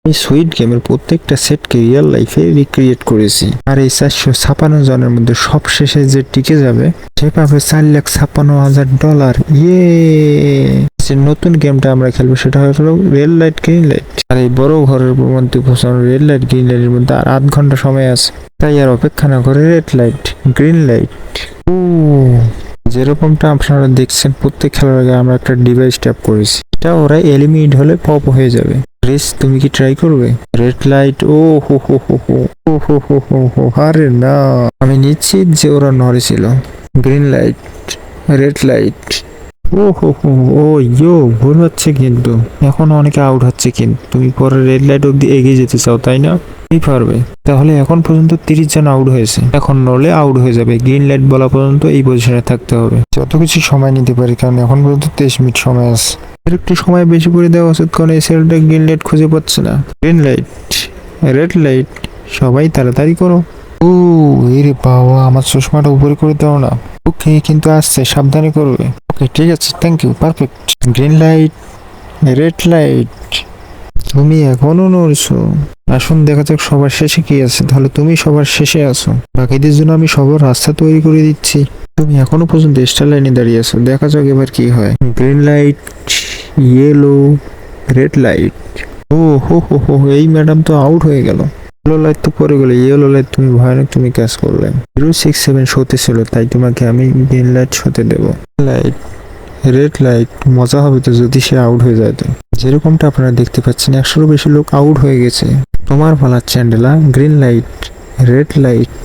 এই সুইট গেমের প্রত্যেকটা সেটকে রিয়েল লাইফে রিক্রিয়েট করেছি। আর এই 456 জনের মধ্যে সবশেষে যে টিকে যাবে সে পাবে $4,56,000। যে নতুন গেমটা আমরা খেলবো সেটা হলো রেড লাইট গ্রিন লাইট। আর এই বড় ঘরের মধ্যে পৌঁছানো রেড লাইট গ্রিন লাইটের মধ্যে আর 8 ঘন্টা সময় আছে। তাই আর অপেক্ষা না করে রেড লাইট গ্রিন লাইট। যেরকমটা আপনারা দেখছেন প্রত্যেক খেলার আগে আমরা একটা ডিভাইস ট্যাপ করেছি, এটা ওরা এলিমিনেট হলে পপ হয়ে যাবে। রেস তুমি কি ট্রাই করবে? রেড লাইট, ও হো হো হো হো ও হো হো হো হো, আরে না, আমি নিশ্চিত যে ওরা নড়ে ছিল। গ্রিন লাইট, রেড লাইট, ও হো হো, ও ইয়ো ভুল হচ্ছে কিন্তু এখন অনেকে আউট হচ্ছে, কিন্তু তুমি পরে রেড লাইট অব্দি এগিয়ে যেতে চাও তাই না? কি পারবে? তাহলে এখন পর্যন্ত 30 জন আউট হয়েছে, এখন নড়লে আউট হয়ে যাবে। গ্রিন লাইট বলা পর্যন্ত এই পজিশনে থাকতে হবে। যত কিছু সময় নিতে পারি, কারণ এখন পর্যন্ত 23 মিনিট সময় আছে। এর একটু সময় বেশি করে দেওয়া উচিত, কারণ এই সেলটা গ্রিন লাইট খুঁজে পাচ্ছে না। গ্রিন লাইট, রেড লাইট, সবাই তাড়াতাড়ি করো। ও এরে বাবা, আমার চশমাটা উপরে করে দাও না। ওকে, কিন্তু আসছে, সাবধানে করবে। ওকে ঠিক আছে, thank you, perfect. Green light, red light, তুমি এখনো নড়ছো। আসুন দেখা যাক সবার শেষে কি আছে। তাহলে তুমি সবার শেষে আছো, বাকিদের জন্য আমি সবার রাস্তা তৈরি করে দিচ্ছি। তুমি এখনো পর্যন্ত স্টার লাইনে দাঁড়িয়ে আছো, দেখা যাক এবার কি হয়। Green light, yellow, red light, ও হো হো হো, এই ম্যাডাম তো আউট হয়ে গেল। ইয়েলো লাইট তো পরে গেলো, ইয়েলো লাইট তুমি ভয়ানক, তুমি ক্যাচ করলে। 067 শোতে ছিল, তাই তোমাকে আমি গ্রিন লাইট শোতে দেবো। লাইট, রেড লাইট, মজা হবে তো যদি সে আউট হয়ে যায়। তো যেরকমটা আপনারা দেখতে পাচ্ছেন 100-এরও বেশি লোক আউট হয়ে গেছে। তোমার পালা Chandela. Green light, red light,